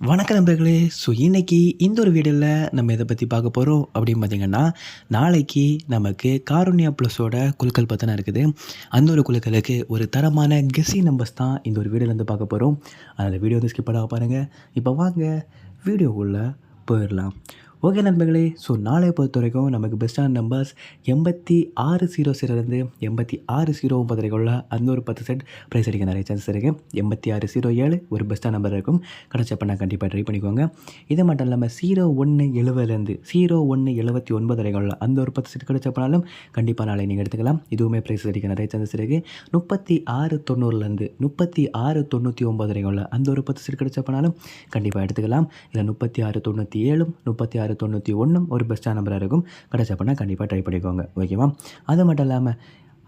வணக்கம் நண்பர்களே. இன்னைக்கு இந்த ஒரு வீடியோவில் நம்ம எதை பற்றி பார்க்க போகிறோம் அப்படின்னு பார்த்தீங்கன்னா, நாளைக்கு நமக்கு காருண்யா ப்ளஸோட குழுக்கள் பற்றின இருக்குது. அந்த ஒரு குழுக்களுக்கு ஒரு தரமான கெஸ்ஸிங் நம்பர்ஸ் தான் இந்த ஒரு வீடியோவில் பார்க்க போகிறோம். அதில் வீடியோ ஸ்கிப் பண்ணாம பாருங்கள். இப்போ வாங்க வீடியோக்குள்ளே போயிடலாம். ஓகே நண்பர்களே, நாளைய பொறுத்த வரைக்கும் நமக்கு பெஸ்ட்டான நம்பர்ஸ் 8600 8609 வரைக்கும் உள்ள அந்த ஒரு 10 செட் ப்ரைஸ் அடிக்க நிறைய சான்சஸ் இருக்குது. 8607 ஒரு பெஸ்ட்டான நம்பர் இருக்கும். கிடச்சப்ப நான் கண்டிப்பாக ட்ரை பண்ணிக்கோங்க. இது மட்டும் இல்லாமல் 0170 0179 வரைக்கும் உள்ள அந்த ஒரு 10 செட் கிடச்சப்பனாலும் கண்டிப்பாக நாளை நீங்கள் எடுத்துக்கலாம். இதுவுமே ப்ரைஸ் அடிக்க நிறைய சான்சஸ் இருக்குது. 3690 3699 வரைக்கும் உள்ள அந்த ஒரு 10 செட் கிடச்சப்பனாலும் கண்டிப்பாக எடுத்துக்கலாம். இல்லை 3697 3691 ஒரு பெஸ்ட்டான நம்பராக இருக்கும். கிடச்சப்பனா கண்டிப்பாக ட்ரை பண்ணிக்கோங்க. ஓகேவா? அது மட்டும் இல்லாமல்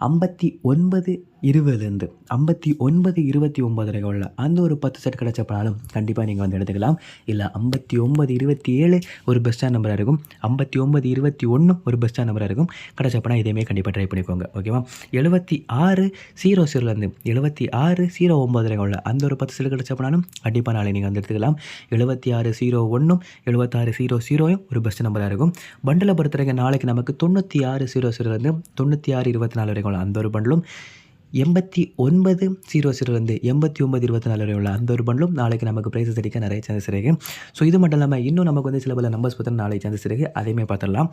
5920 5929 வரைக்கும் உள்ள அந்த ஒரு 10 செட் கிடச்சப்பனாலும் கண்டிப்பாக நீங்கள் வந்து எடுத்துக்கலாம். இல்லை 5927 ஒரு பெஸ்ட்டான நம்பராக இருக்கும். 5921 ஒரு பெஸ்ட்டான நம்பராக இருக்கும். கிடச்சப்பனா இதையுமே கண்டிப்பாக ட்ரை பண்ணிக்கோங்க. ஓகேவா? 7600 7609 வரைக்கும் உள்ள அந்த ஒரு 10 செட் கிடச்சப்பனாலும் கண்டிப்பாக நாளை நீங்கள் வந்து எடுத்துக்கலாம். 7601 7600 ஒரு பெஸ்ட் நம்பராக இருக்கும். பண்டில் பொறுத்த வரைக்கும் நாளைக்கு நமக்கு 9600 9624 வரைக்கும் அந்த ஒரு பண்டலும் 8900 8924 வரை உள்ள அந்த ஒரு பண்டலும் நாளைக்கு நமக்கு ப்ரைஸஸ் அடிக்க நிறைய சான்சஸ் இருக்குது. இது மட்டும் இல்லாமல் இன்னும் நமக்கு வந்து சில பல நம்பர்ஸ் பற்றி நாளைக்கு சான்சஸ் இருக்குது. அதையுமே பார்த்துடலாம்.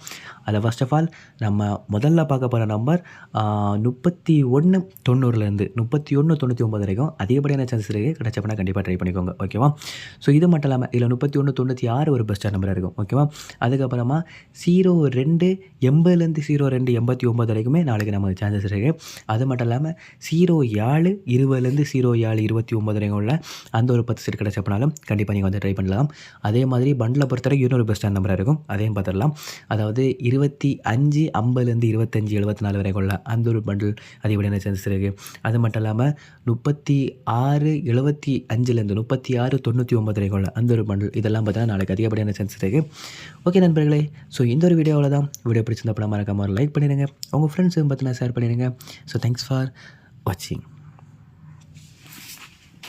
அதில் ஃபர்ஸ்ட் ஆஃப் ஆல் நம்ம முதல்ல பார்க்க போகிற நம்பர் 3190 3199 வரைக்கும் அதிகப்படியான சான்சஸ் இருக்குது. கிடச்சப்பனா கண்டிப்பாக ட்ரை பண்ணிக்கோங்க. ஓகேவா? இது மட்டும் இல்லாமல் இதில் 3196 ஒரு பெஸ்ட்டான நம்பராக இருக்கும். ஓகேவா? அதுக்கப்புறமா 0280 0289 வரைக்குமே நாளைக்கு நமக்கு சான்சஸ் இருக்குது. அது மட்டும் இல்லாமல் 0720 0729 வரைக்கும் உள்ள அந்த ஒரு 10 செட் கிடச்சப்பனாலும் கண்டிப்பாக நீங்கள் வந்து ட்ரை பண்ணலாம். அதே மாதிரி பண்டில் பொறுத்தவரைக்கும் இன்னொரு பெஸ்ட்டான நம்பராக இருக்கும். அதையும் பார்த்துடலாம். அதாவது 2550 2574 வரைக்கும் உள்ள அந்த ஒரு பண்டில் அதிகப்படியான சான்சஸ் இருக்குது. அது மட்டும் இல்லாமல் 3675 3699 வரைக்கும் உள்ள அந்த ஒரு பண்டில் இதெல்லாம் பார்த்தீங்கன்னா நாளைக்கு அதிகப்படியான சான்சஸ் இருக்குது. ஓகே நண்பர்களே, இந்த ஒரு வீடியோவில் தான் வீடியோ பிடிச்சிருந்தப்போ மறக்காம லைக் பண்ணிடுங்க. உங்கள் ஃப்ரெண்ட்ஸும் பார்த்தீங்கன்னா ஷேர் பண்ணிடுங்க. Thanks for watching.